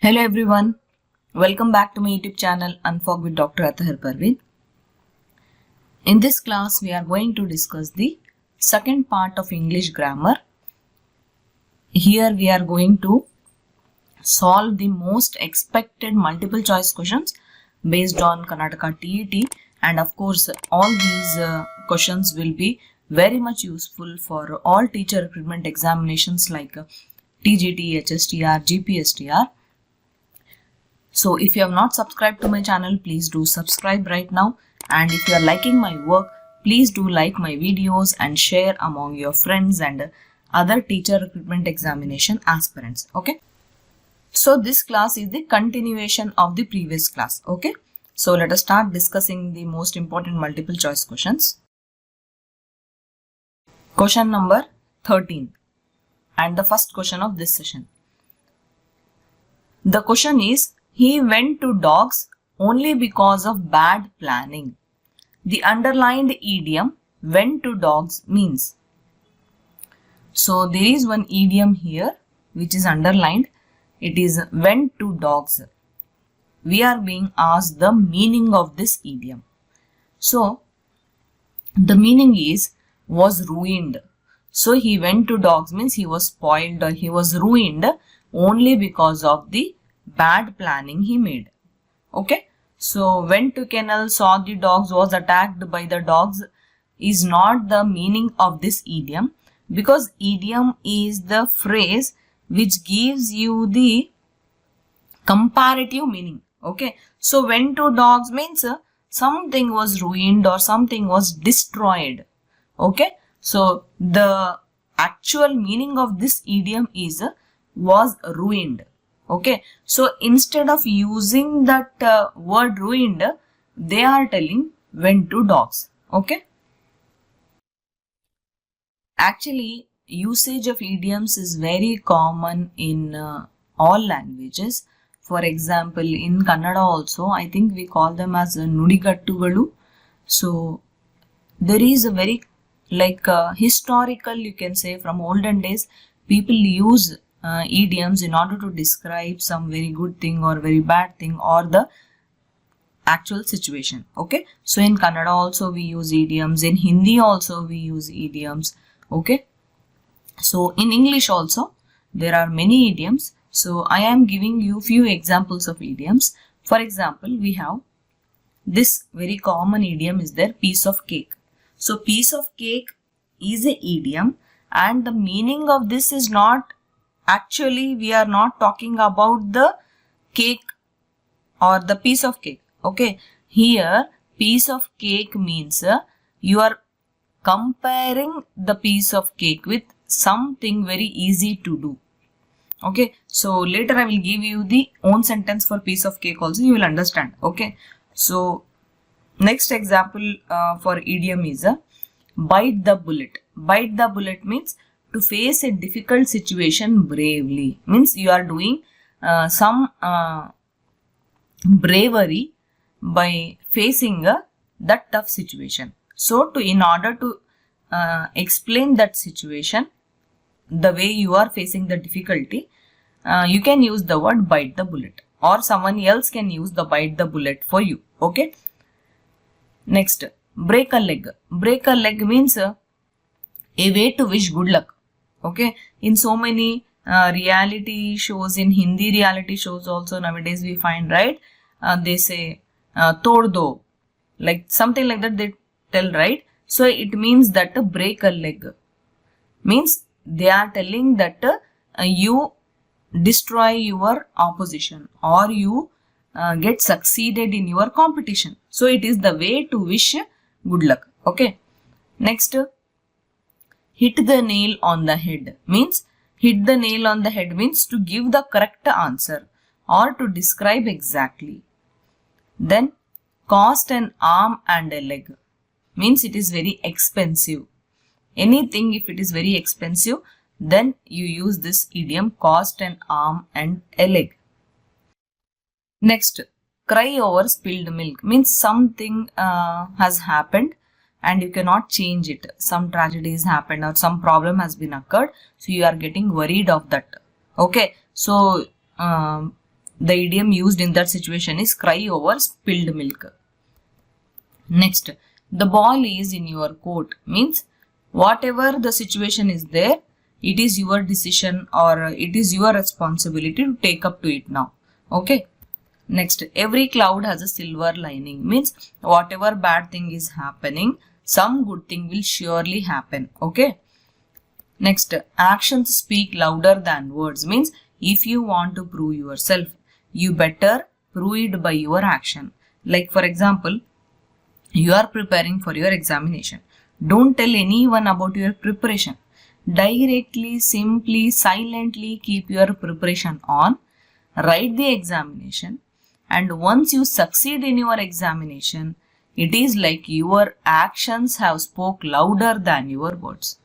Hello everyone, welcome back to my YouTube channel Unfog with Dr. Atahar Parveen. In this class we are going to discuss the second part of English grammar. Here we are going to solve the most expected multiple choice questions based on Karnataka TET, and of course all these questions will be very much useful for all teacher recruitment examinations like TGT, Hstr, GPSTR. So if you have not subscribed to my channel, please do subscribe right now, and if you are liking my work, please do like my videos and share among your friends and other teacher recruitment examination aspirants. Okay, so this class is the continuation of the previous class. Okay, so let us start discussing the most important multiple choice questions. Question number 13 and the first question of this session. The question is, he went to dogs only because of bad planning. The underlined idiom went to dogs means. So there is one idiom here which is underlined. It is went to dogs. We are being asked the meaning of this idiom. So the meaning is was ruined. So he went to dogs means he was spoiled or he was ruined only because of the bad planning he made. Okay, so went to kennel, saw the dogs, was attacked by the dogs is not the meaning of this idiom, because idiom is the phrase which gives you the comparative meaning. Okay, so went to dogs means something was ruined or something was destroyed. Okay, so the actual meaning of this idiom is was ruined. Okay, so instead of using that word ruined, they are telling went to dogs. Okay, actually usage of idioms is very common in all languages. For example, in Kannada also, I think we call them as nudigattugalu. So there is a very historical, you can say, from olden days people use idioms in order to describe some very good thing or very bad thing or the actual situation. Okay, so in Kannada also we use idioms, in Hindi also we use idioms. Okay, so in English also there are many idioms. So I am giving you few examples of idioms. For example, we have this very common idiom is there, piece of cake. So piece of cake is a idiom, and the meaning of this is not actually, we are not talking about the cake or the piece of cake. Okay, here piece of cake means you are comparing the piece of cake with something very easy to do. Okay, so later I will give you the own sentence for piece of cake also, you will understand. Okay, so next example for idiom is bite the bullet. Bite the bullet means to face a difficult situation bravely, means you are doing some bravery by facing that tough situation. So in order to explain that situation, the way you are facing the difficulty, you can use the word bite the bullet, or someone else can use the bite the bullet for you. Okay, next, break a leg. Break a leg means a way to wish good luck. Okay, in so many reality shows, in Hindi reality shows also nowadays we find, right, they say tod do, like something like that they tell, right? So it means that break a leg means they are telling that you destroy your opposition or you get succeeded in your competition. So it is the way to wish good luck. Okay, next, hit the nail on the head means, hit the nail on the head means to give the correct answer or to describe exactly. Then cost an arm and a leg means it is very expensive. Anything if it is very expensive, then you use this idiom, cost an arm and a leg. Next, cry over spilled milk means something has happened and you cannot change it. Some tragedy has happened or some problem has been occurred, so you are getting worried of that. Okay, so The idiom used in that situation is cry over spilled milk. Next, the ball is in your court means whatever the situation is there, it is your decision or it is your responsibility to take up to it now. Okay. Next, every cloud has a silver lining means whatever bad thing is happening, some good thing will surely happen. Okay. Next, actions speak louder than words means if you want to prove yourself, you better prove it by your action. Like for example, you are preparing for your examination. Don't tell anyone about your preparation. Directly, simply, silently keep your preparation on. Write the examination. And once you succeed in your examination, it is like your actions have spoke louder than your words.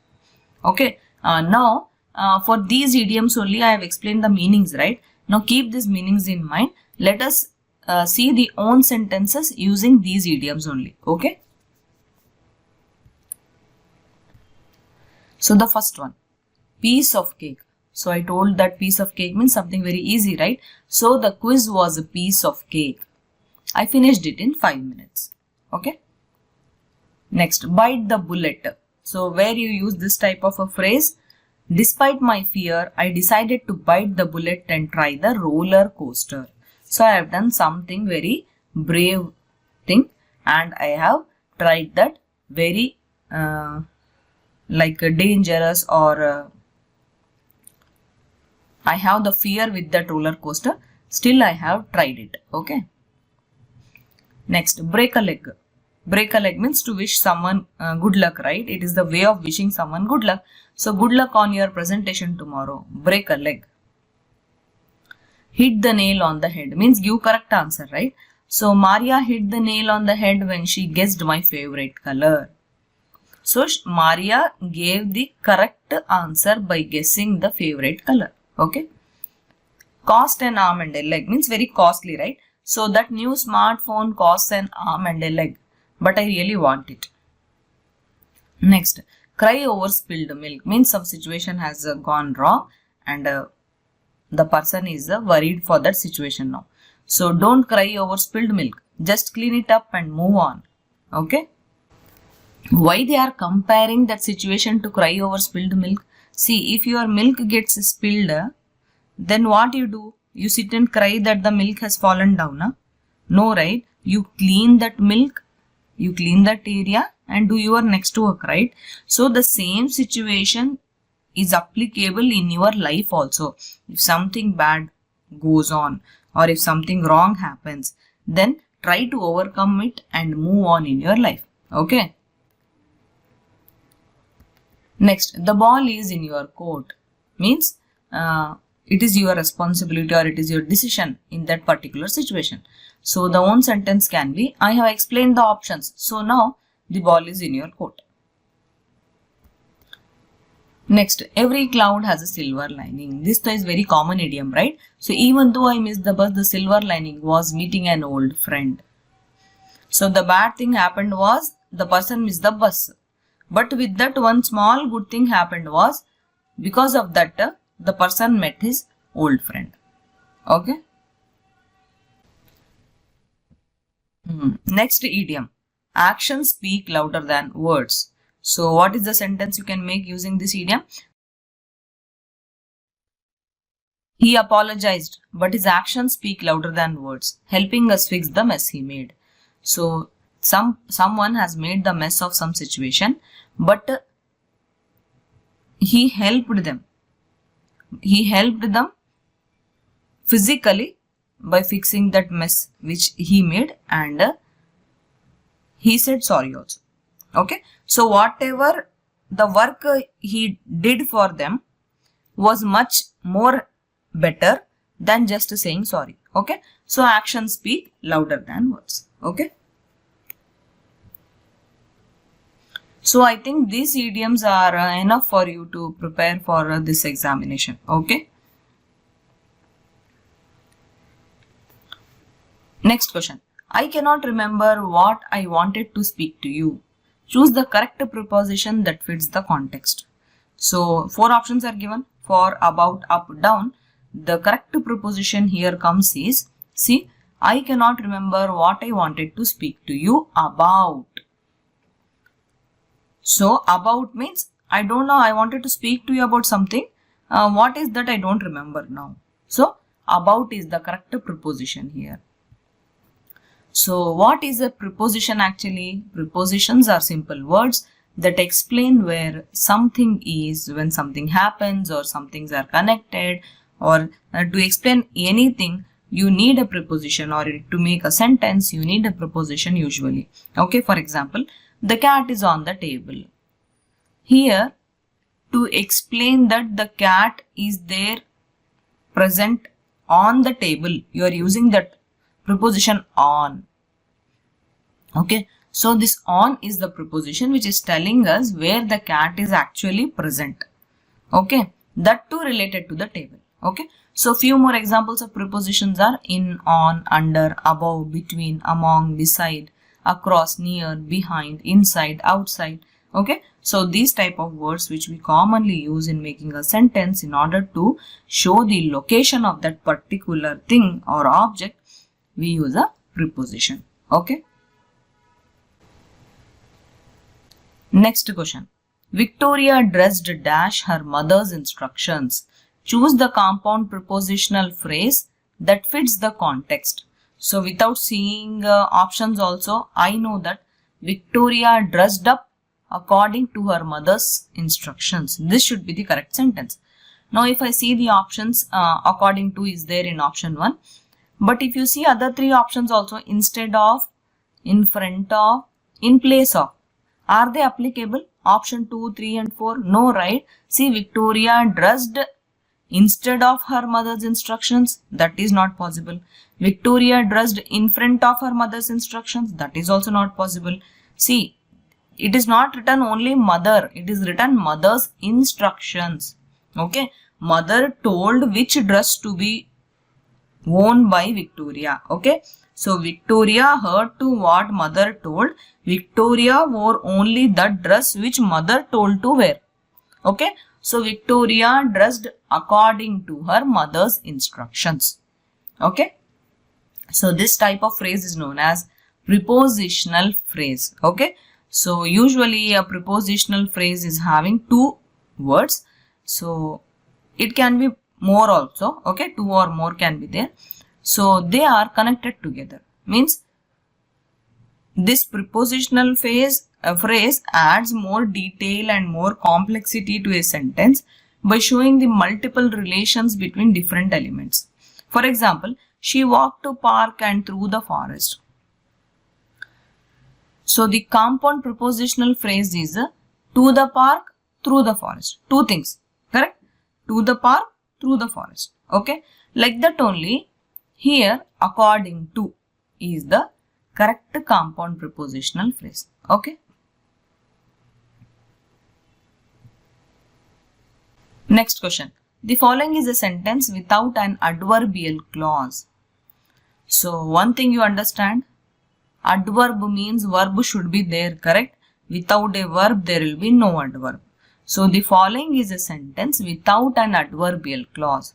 Okay. Now, for these idioms only I have explained the meanings, right? Now keep these meanings in mind. Let us see the own sentences using these idioms only. Okay. So the first one, piece of cake. So I told that piece of cake means something very easy, right? So the quiz was a piece of cake. I finished it in 5 minutes. Okay. Next, bite the bullet. So where you use this type of a phrase, despite my fear, I decided to bite the bullet and try the roller coaster. So I have done something very brave thing and I have tried that very dangerous or I have the fear with that roller coaster. Still I have tried it. Okay. Next, break a leg. Break a leg means to wish someone good luck, right? It is the way of wishing someone good luck. So good luck on your presentation tomorrow. Break a leg. Hit the nail on the head means give correct answer, right? So Maria hit the nail on the head when she guessed my favorite color. So Maria gave the correct answer by guessing the favorite color. Okay. Cost an arm and a leg means very costly, right? So that new smartphone costs an arm and a leg. But I really want it. Next, cry over spilled milk means some situation has gone wrong and the person is worried for that situation now. So don't cry over spilled milk. Just clean it up and move on. Okay. Why they are comparing that situation to cry over spilled milk? See, if your milk gets spilled, then what you do? You sit and cry that the milk has fallen down. Huh? No, right? You clean that milk, you clean that area and do your next work, right? So the same situation is applicable in your life also. If something bad goes on or if something wrong happens, then try to overcome it and move on in your life. Okay. Next, the ball is in your court means it is your responsibility or it is your decision in that particular situation. So the own sentence can be, I have explained the options. So now the ball is in your court. Next, every cloud has a silver lining. This is very common idiom, right? So even though I missed the bus, the silver lining was meeting an old friend. So the bad thing happened was the person missed the bus. But with that one small good thing happened was because of that the person met his old friend. Okay. Next idiom. Actions speak louder than words. So what is the sentence you can make using this idiom? He apologized, but his actions speak louder than words, helping us fix the mess he made. So someone has made the mess of some situation, but he helped them. He helped them physically by fixing that mess which he made, and he said sorry also. Okay. So whatever the work he did for them was much more better than just saying sorry. Okay. So actions speak louder than words. Okay. So I think these idioms are enough for you to prepare for this examination. Okay. Next question. I cannot remember what I wanted to speak to you. Choose the correct preposition that fits the context. So 4 options are given: for, about, up, down. the correct preposition here comes is, see, I cannot remember what I wanted to speak to you about. So, about means, I don't know, I wanted to speak to you about something. What is that? I don't remember now. So, about is the correct preposition here. So, what is a preposition actually? Prepositions are simple words that explain where something is, when something happens, or some things are connected, or to explain anything, you need a preposition, or to make a sentence, you need a preposition usually. Okay, for example, the cat is on the table. Here, to explain that the cat is there present on the table, you are using that preposition on. Okay, so this on is the preposition which is telling us where the cat is actually present. Okay, that too related to the table. Okay, so few more examples of prepositions are in, on, under, above, between, among, beside, across, near, behind, inside, outside. Okay, so these type of words which we commonly use in making a sentence in order to show the location of that particular thing or object, we use a preposition. Okay. Next question. Victoria dressed dash her mother's instructions. Choose the compound prepositional phrase that fits the context. So without seeing options also, I know that Victoria dressed up according to her mother's instructions. This should be the correct sentence. Now if I see the options, according to is there in option 1. But if you see other 3 options also, instead of, in front of, in place of, are they applicable? Option 2, 3 and 4? No, right? See, Victoria dressed instead of her mother's instructions. That is not possible. Victoria dressed in front of her mother's instructions. That is also not possible. See, it is not written only mother. It is written mother's instructions. Okay. Mother told which dress to be worn by Victoria. Okay. So, Victoria heard to what mother told. Victoria wore only that dress which mother told to wear. Okay. So, Victoria dressed according to her mother's instructions. Okay. So, this type of phrase is known as prepositional phrase. Okay. So, usually a prepositional phrase is having 2 words. So, it can be more also. Okay. 2 or more can be there. So, they are connected together. Means, this prepositional phrase adds more detail and more complexity to a sentence by showing the multiple relations between different elements. For example, she walked to park and through the forest. So, the compound prepositional phrase is to the park, through the forest. 2 things, correct? To the park, through the forest. Okay. Like that only, here according to is the correct compound prepositional phrase. Okay. Next question. The following is a sentence without an adverbial clause. So, one thing you understand, adverb means verb should be there, correct? Without a verb, there will be no adverb. So, the following is a sentence without an adverbial clause.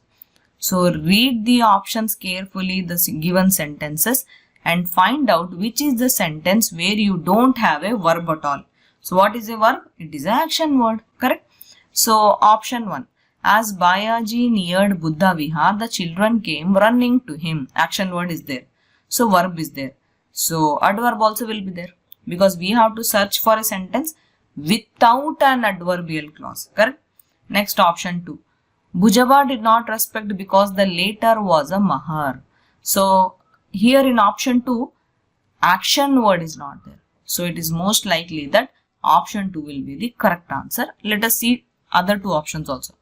So, read the options carefully, the given sentences, and find out which is the sentence where you don't have a verb at all. So, what is a verb? It is an action word, correct? So, option 1. As Bayaji neared Buddha Vihar, the children came running to him. Action word is there. So, verb is there. So, adverb also will be there. Because we have to search for a sentence without an adverbial clause, correct? Next, option 2. Bhujaba did not respect because the later was a mahar. So, here in option 2, action word is not there. So, it is most likely that option 2 will be the correct answer. Let us see other 2 options also.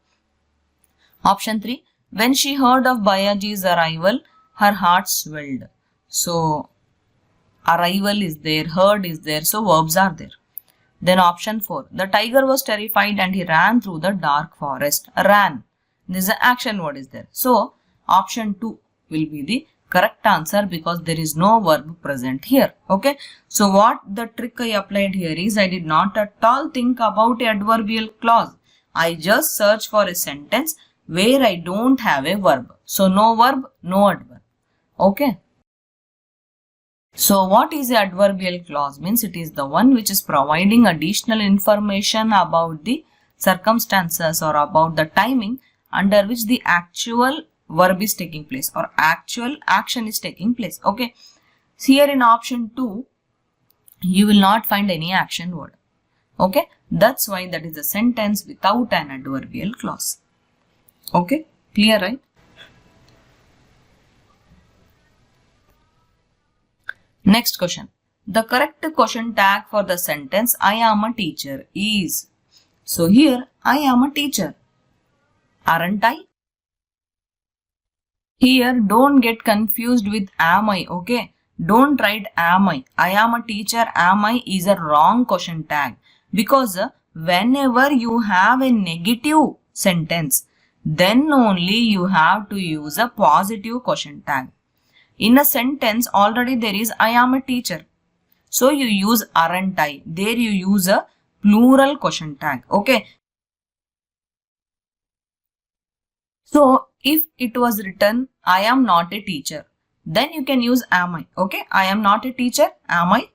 Option 3, when she heard of Bayaji's arrival, her heart swelled. So, arrival is there, heard is there, so verbs are there. Then option 4, the tiger was terrified and he ran through the dark forest. Ran. This is an action word is there. So, option 2 will be the correct answer because there is no verb present here. Okay. So, what the trick I applied here is I did not at all think about a adverbial clause. I just searched for a sentence where I don't have a verb. So no verb, no adverb. Okay. So what is the adverbial clause? Means it is the one which is providing additional information about the circumstances or about the timing under which the actual verb is taking place or actual action is taking place. Okay. So here in option 2, you will not find any action word. Okay. That's why that is a sentence without an adverbial clause. Okay. Clear, right? Next question. The correct question tag for the sentence I am a teacher is. So here I am a teacher. Aren't I? Here don't get confused with am I. Okay. Don't write am I. I am a teacher. Am I is a wrong question tag. Because whenever you have a negative sentence, then only you have to use a positive question tag. In a sentence, already there is I am a teacher. So you use aren't I. There you use a plural question tag. Okay. So if it was written I am not a teacher, then you can use am I. Okay. I am not a teacher. Am I?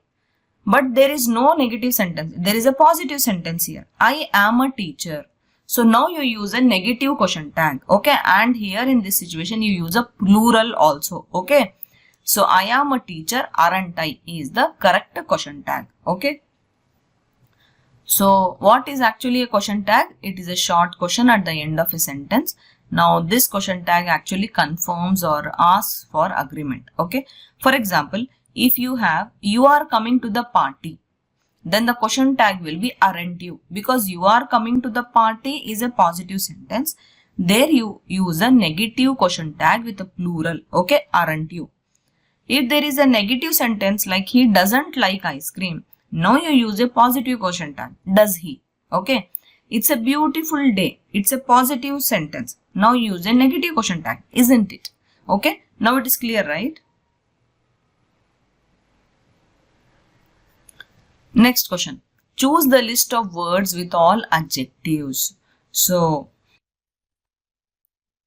But there is no negative sentence. There is a positive sentence here. I am a teacher. So now you use a negative question tag. Okay. And here in this situation, you use a plural also. Okay. So I am a teacher, aren't I is the correct question tag. Okay. So what is actually a question tag? It is a short question at the end of a sentence. Now this question tag actually confirms or asks for agreement. Okay. For example, if you have you are coming to the party, then the question tag will be aren't you, because you are coming to the party is a positive sentence. There you use a negative question tag with a plural. Okay, aren't you. If there is a negative sentence like he doesn't like ice cream, now you use a positive question tag. Does he? Okay. It's a beautiful day. It's a positive sentence. Now use a negative question tag. Isn't it? Okay. Now it is clear, right? Next question. Choose the list of words with all adjectives. So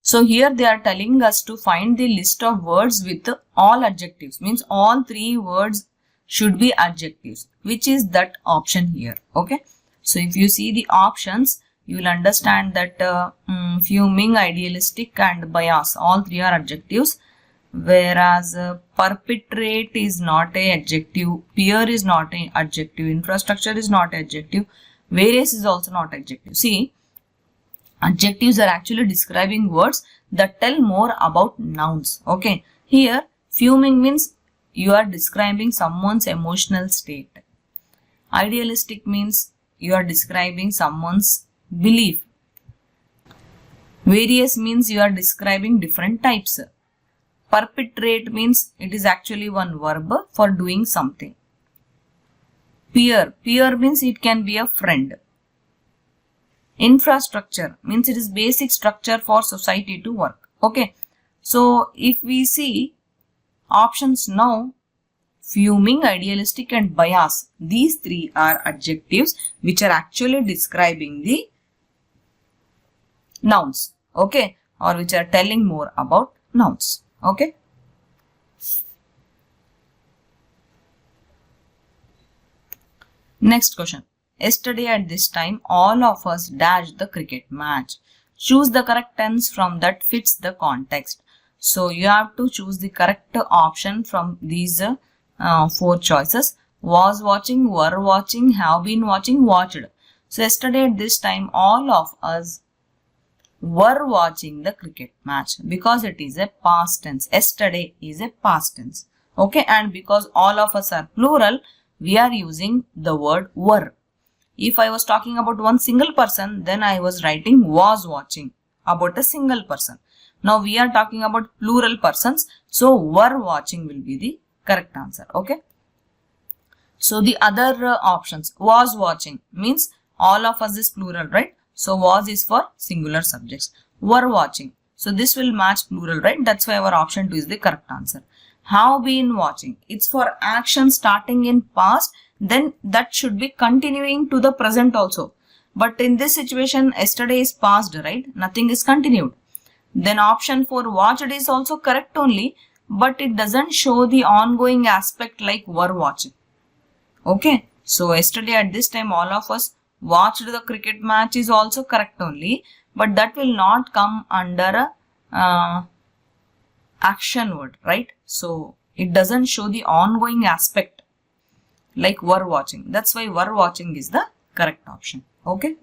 here they are telling us to find the list of words with all adjectives. Means all 3 words should be adjectives. Which is that option here. Okay. So if you see the options, you will understand that fuming, idealistic and bias, all 3 are adjectives. Whereas perpetrate is not a adjective, peer is not a adjective, infrastructure is not adjective, various is also not adjective. See, adjectives are actually describing words that tell more about nouns. Okay, here fuming means you are describing someone's emotional state. Idealistic means you are describing someone's belief. Various means you are describing different types. Perpetrate means it is actually one verb for doing something. Peer means it can be a friend. Infrastructure means it is basic structure for society to work. Okay. So if we see options now, fuming, idealistic and bias, these 3 are adjectives which are actually describing the nouns. Okay. Or which are telling more about nouns. Okay. Next question. Yesterday at this time, all of us dashed the cricket match. Choose the correct tense from that fits the context. So you have to choose the correct option from these 4 choices. Was watching, were watching, have been watching, watched. So yesterday at this time, all of us were watching the cricket match because it is a past tense. Yesterday is a past tense. Okay, and because all of us are plural, we are using the word were. If I was talking about one single person, then I was writing was watching about a single person. Now we are talking about plural persons, so were watching will be the correct answer. Okay. So the other options, was watching means all of us is plural, right? So was is for singular subjects. Were watching. So this will match plural, right? That's why our option 2 is the correct answer. Have been watching. It's for action starting in past, then that should be continuing to the present also. But in this situation, yesterday is past, right? Nothing is continued. Then option 4, watched is also correct only, but it doesn't show the ongoing aspect like were watching. Okay. So yesterday at this time all of us watched the cricket match is also correct only, but that will not come under a action word, right? So it doesn't show the ongoing aspect like were watching. That's why were watching is the correct option. Okay.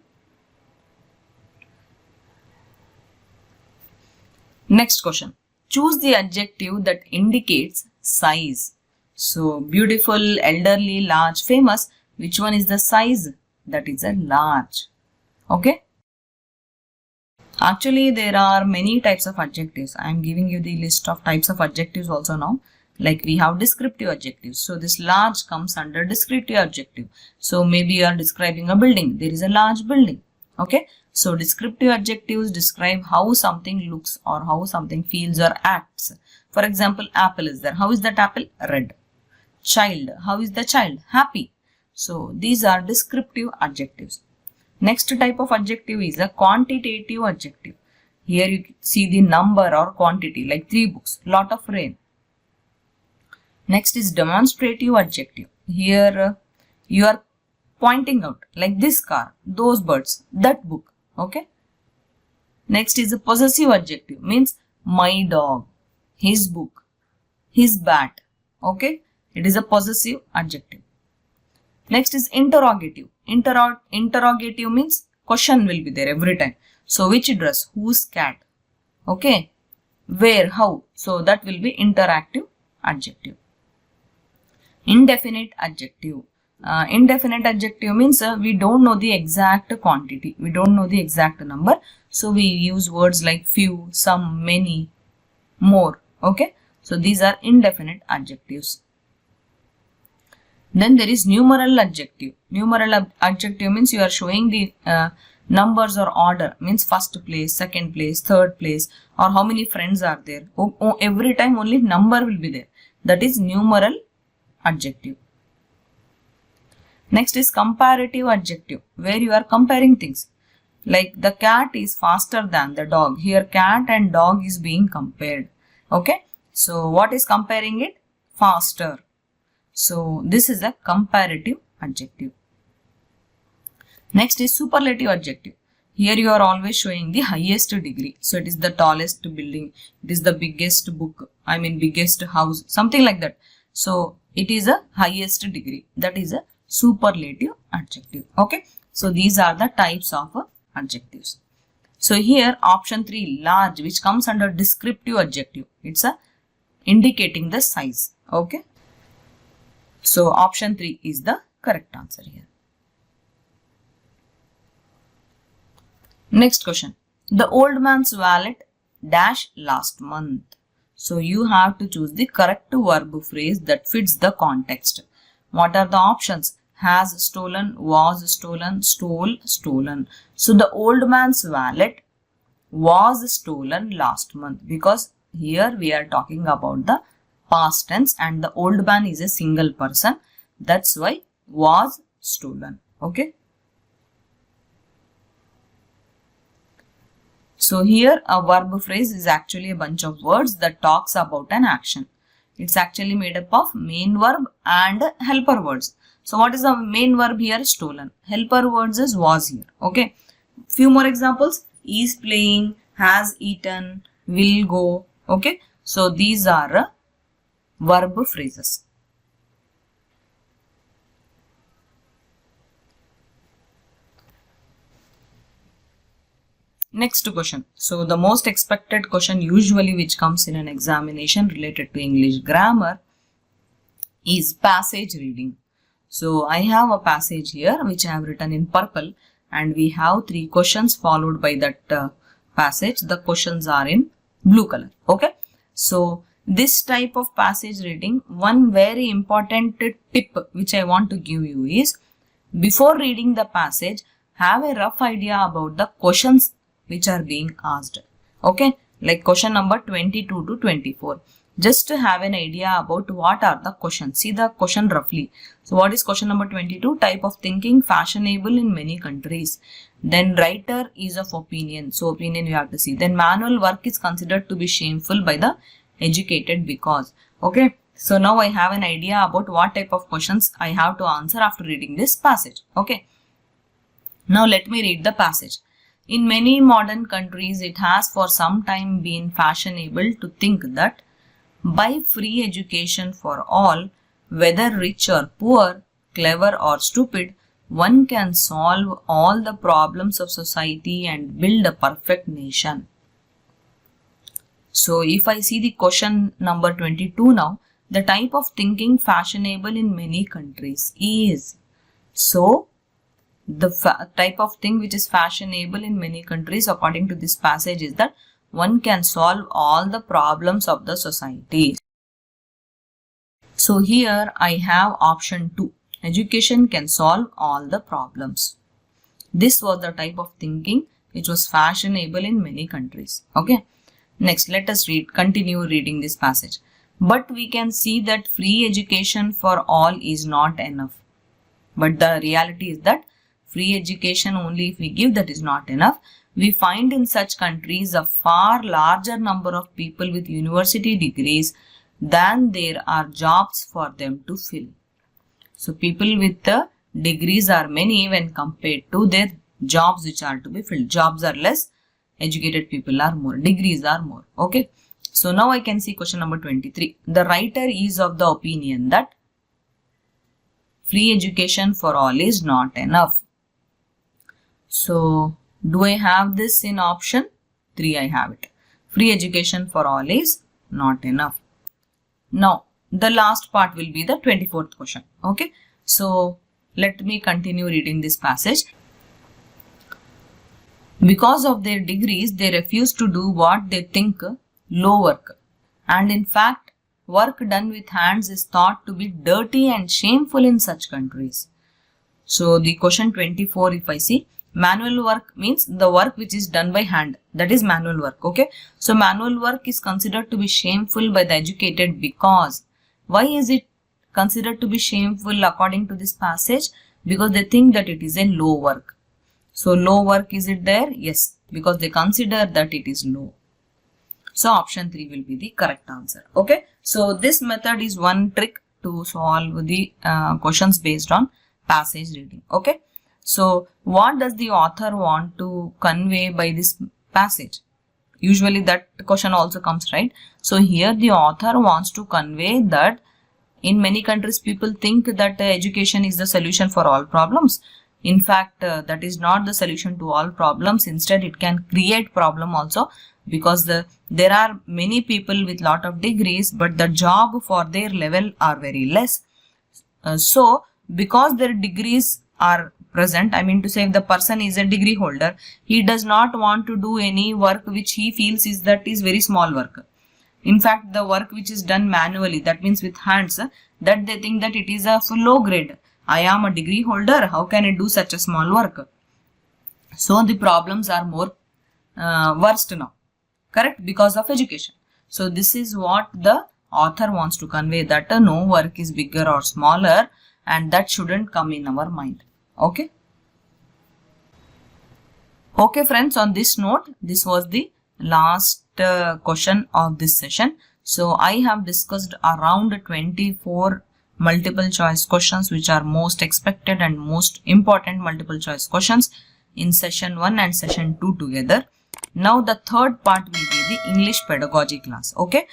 Next question. Choose the adjective that indicates size. So beautiful, elderly, large, famous. Which one is the size? That is a large. Okay. Actually, there are many types of adjectives. I am giving you the list of types of adjectives also now. Like we have descriptive adjectives. So this large comes under descriptive adjective. So maybe you are describing a building. There is a large building. Okay. So descriptive adjectives describe how something looks or how something feels or acts. For example, apple is there. How is that apple? Red. Child. How is the child? Happy. So these are descriptive adjectives. Next type of adjective is a quantitative adjective. Here you see the number or quantity like 3 books, lot of rain. Next is demonstrative adjective. Here you are pointing out like this car, those birds, that book. Okay. Next is a possessive adjective, means my dog, his book, his bat. Okay. It is a possessive adjective. Next is interrogative. Interrogative means question will be there every time. So which dress? Whose cat? Okay. Where? How? So that will be interactive adjective. Indefinite adjective. Indefinite adjective means we don't know the exact quantity. We don't know the exact number. So we use words like few, some, many, more. Okay. So these are indefinite adjectives. Then there is numeral adjective. Numeral adjective means you are showing the numbers or order, means first place, second place, third place, or how many friends are there. Every time only number will be there. That is numeral adjective. Next is comparative adjective, where you are comparing things. Like the cat is faster than the dog. Here cat and dog is being compared. Okay. So what is comparing it? Faster. So this is a comparative adjective. Next is superlative adjective. Here you are always showing the highest degree. So it is the tallest building. It is the biggest book. I mean biggest house. Something like that. So it is a highest degree. That is a superlative adjective. Okay. So these are the types of adjectives. So here option 3, large, which comes under descriptive adjective. It's a indicating the size. Okay. So option 3 is the correct answer here. Next question. The old man's wallet dash last month. So you have to choose the correct verb phrase that fits the context. What are the options? Has stolen, was stolen, stole, stolen. So the old man's wallet was stolen last month, because here we are talking about the past tense and the old man is a single person. That's why was stolen. Okay. So here a verb phrase is actually a bunch of words that talks about an action. It's actually made up of main verb and helper words. So what is the main verb here? Stolen. Helper words is was here. Okay. Few more examples. Is playing, has eaten, will go. Okay. So these are verb phrases. Next question. So the most expected question usually which comes in an examination related to English grammar is passage reading. So I have a passage here which I have written in purple, and we have 3 questions followed by that passage. The questions are in blue color. Okay. So this type of passage reading, one very important tip which I want to give you is, before reading the passage, have a rough idea about the questions which are being asked. Okay. Like question number 22 to 24. just to have an idea about what are the questions. See the question roughly. So what is question number 22? Type of thinking fashionable in many countries. Then writer is of opinion. So opinion you have to see. Then manual work is considered to be shameful by the educated because. Okay. So now I have an idea about what type of questions I have to answer after reading this passage. Okay. Now let me read the passage. In many modern countries, it has for some time been fashionable to think that by free education for all, whether rich or poor, clever or stupid, one can solve all the problems of society and build a perfect nation. So if I see the question number 22 now, the type of thinking fashionable in many countries is. So the type of thing which is fashionable in many countries according to this passage is that one can solve all the problems of the society. So here I have option 2. Education can solve all the problems. This was the type of thinking which was fashionable in many countries. Okay. Next, let us continue reading this passage. But we can see that free education for all is not enough. But the reality is that free education only if we give, that is not enough. We find in such countries a far larger number of people with university degrees than there are jobs for them to fill. So people with the degrees are many when compared to their jobs which are to be filled. Jobs are less, educated people are more, degrees are more. Okay. So now I can see question number 23. The writer is of the opinion that free education for all is not enough. So do I have this in option 3? I have it. Free education for all is not enough. Now the last part will be the 24th question. Okay. So let me continue reading this passage. Because of their degrees, they refuse to do what they think low work. And in fact, work done with hands is thought to be dirty and shameful in such countries. So the question 24, if I see, manual work means the work which is done by hand. That is manual work. Okay. So manual work is considered to be shameful by the educated because. Why is it considered to be shameful according to this passage? Because they think that it is a low work. So low work, is it there? Yes. Because they consider that it is low. So option 3 will be the correct answer. Okay. So this method is one trick to solve the questions based on passage reading. Okay. So what does the author want to convey by this passage? Usually that question also comes, right? So here the author wants to convey that in many countries people think that education is the solution for all problems. In fact, that is not the solution to all problems. Instead, it can create problem also because there are many people with lot of degrees, but the job for their level are very less. So because their degrees are present, I mean to say if the person is a degree holder, he does not want to do any work which he feels is very small work. In fact, the work which is done manually, that means with hands, that they think that it is a low grade. I am a degree holder, how can I do such a small work? So the problems are more worst now, correct? Because of education. So this is what the author wants to convey, that no work is bigger or smaller, and that shouldn't come in our mind. Okay. Okay friends, on this note, this was the last question of this session. So I have discussed around 24 multiple choice questions which are most expected and most important multiple choice questions in session 1 and session 2 together. Now the third part will be the English pedagogy class. Okay.